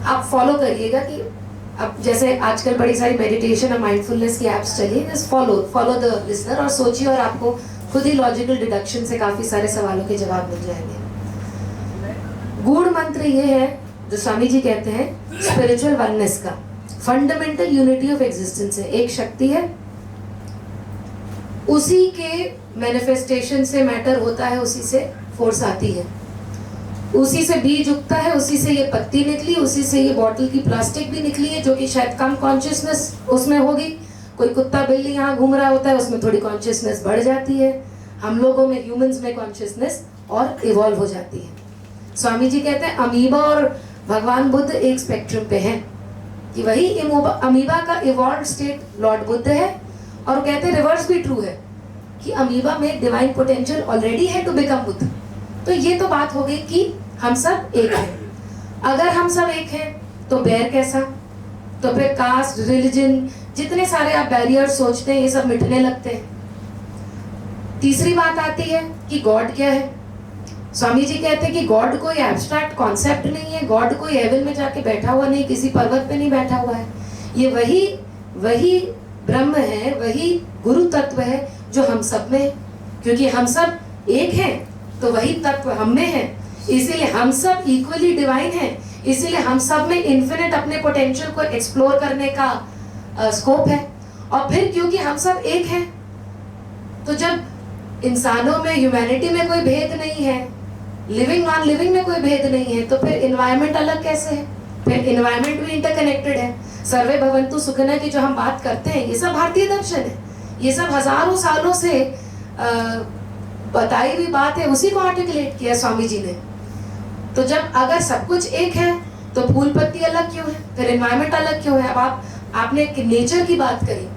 आप फॉलो करिएगा कि अब जैसे आजकल बड़ी सारी मेडिटेशन और माइंडफुलनेस की एप्स चली है, जस्ट फॉलो द लिसनर और सोचिए और आपको खुद ही लॉजिकल डिडक्शन से काफी सारे सवालों के जवाब मिल जाएंगे। गूढ़ मंत्र ये है जो स्वामी जी कहते हैं स्पिरिचुअल वननेस का, फंडामेंटल यूनिटी ऑफ एग्जिस्टेंस है, एक शक्ति है, उसी के मैनिफेस्टेशन से मैटर होता है, उसी से फोर्स आती है, उसी से बीज उगता है, उसी से ये पत्ती निकली, उसी से ये बॉटल की प्लास्टिक भी निकली है जो कि शायद कम कॉन्शियसनेस उसमें होगी, कोई कुत्ता बिल्ली यहाँ घूम रहा होता है उसमें थोड़ी कॉन्शियसनेस बढ़ जाती है, हम लोगों में ह्यूमंस में कॉन्शियसनेस और इवॉल्व हो जाती है। स्वामी जी कहते हैं अमीबा और भगवान बुद्ध एक स्पेक्ट्रम पे हैं, कि वही अमीबा का इवॉल्व स्टेट लॉर्ड बुद्ध है, और कहते हैं रिवर्स भी ट्रू है कि अमीबा में डिवाइन पोटेंशियल ऑलरेडी है टू बिकम बुद्ध। तो ये तो बात हो गई कि हम सब एक हैं। अगर हम सब एक हैं तो बैर कैसा, तो फिर कास्ट रिलीजन जितने सारे आप बैरियर सोचते हैं ये सब मिटने लगते हैं। तीसरी बात आती है कि गॉड क्या है। स्वामी जी कहते हैं कि गॉड कोई एब्स्ट्रैक्ट कॉन्सेप्ट नहीं है, गॉड कोई हेवन में जाके बैठा हुआ नहीं, किसी पर्वत पे नहीं बैठा हुआ है, ये वही ब्रह्म है, वही गुरु तत्व है जो हम सब में है, क्योंकि हम सब एक हैं तो वही तत्व हम में है, इसीलिए हम सब इक्वली डिवाइन हैं, इसीलिए हम सब में इन्फिनिट अपने पोटेंशियल को एक्सप्लोर करने का स्कोप है। और फिर क्योंकि हम सब एक हैं तो जब इंसानों में ह्यूमैनिटी में कोई भेद नहीं है, लिविंग नॉन लिविंग में कोई भेद नहीं है, तो फिर एनवायरनमेंट अलग कैसे है, फिर एनवायरनमेंट भी इंटरकनेक्टेड है। सर्वे भवन्तु सुखिनः की जो हम बात करते हैं ये सब भारतीय दर्शन है, ये सब हजारों सालों से बताई हुई बात है, उसी को आर्टिकुलेट किया स्वामी जी ने। तो जब अगर सब कुछ एक है तो फूल पत्ती अलग क्यों है, फिर एनवायरनमेंट अलग क्यों है। अब आपने नेचर की बात करी,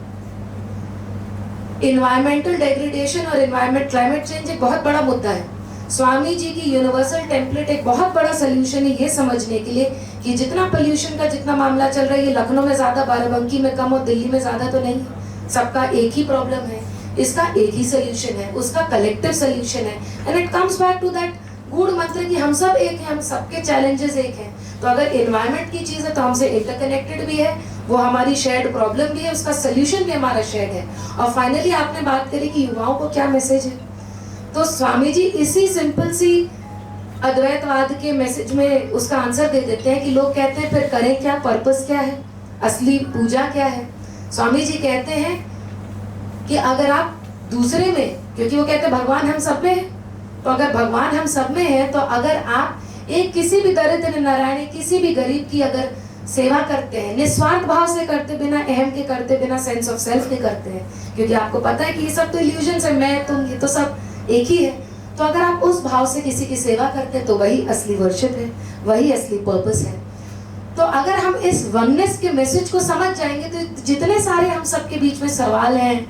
एनवायरमेंटल डिग्रेडेशन और एनवायरमेंट क्लाइमेट चेंज एक बहुत बड़ा मुद्दा है। स्वामी जी की यूनिवर्सल टेम्पलेट एक बहुत बड़ा सोल्यूशन है ये समझने के लिए कि जितना पोल्यूशन का जितना मामला चल रहा है, ये लखनऊ में ज्यादा, बाराबंकी में कम और दिल्ली में ज्यादा तो नहीं, सबका एक ही प्रॉब्लम है, इसका एक ही सोल्यूशन है, उसका कलेक्टिव सोल्यूशन है। And it comes back to that गूढ़ मंत्र कि हम सब एक हैं, हम सबके चैलेंजेस एक हैं। तो अगर एनवायरनमेंट की चीज है तो हमसे इंटरकनेक्टेड भी है, वो हमारी शेयर्ड प्रॉब्लम भी है, उसका सोल्यूशन भी हमारा शेयर्ड है। और फाइनली आपने बात करी कि युवाओं को क्या मैसेज है, तो स्वामी जी इसी सिंपल सी अद्वैतवाद के मैसेज में उसका आंसर दे देते हैं कि लोग कहते हैं फिर करें क्या, पर्पस क्या है, असली पूजा क्या है। स्वामी जी कहते हैं कि अगर आप दूसरे में, क्योंकि वो कहते हैं भगवान हम सब में है, तो अगर भगवान हम सब में है तो अगर आप एक किसी भी दरिद्र नारायणी, किसी भी गरीब की अगर सेवा करते हैं, निस्वार्थ भाव से करते, बिना अहम के करते, बिना सेंस ऑफ सेल्फ के करते हैं, क्योंकि आपको पता है कि ये सब तो इल्यूजन्स है, मैं तुम ये तो सब एक ही है, तो अगर आप उस भाव से किसी की सेवा करते हैं तो वही असली वर्शिप है, वही असली पर्पस है। तो अगर हम इस वननेस के मैसेज को समझ जाएंगे तो जितने सारे हम सबके बीच में सवाल हैं,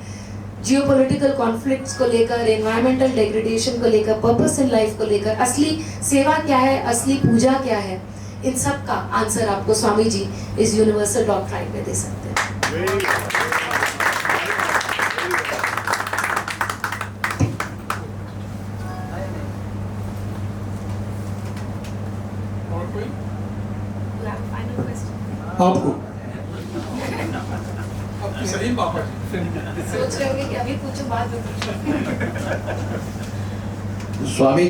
जियोपॉलिटिकल कॉन्फ्लिक्ट्स को लेकर, एनवायरमेंटल डिग्रेडेशन को लेकर, पर्पस इन लाइफ को लेकर, असली सेवा क्या है, असली पूजा क्या है, इन सब का आंसर आपको स्वामी जी इस यूनिवर्सल डॉक्ट्राइन में दे सकते हैं। आपको सही पापा जी सोच रहे होंगे कि अभी पूछो बाद में पूछो। स्वामी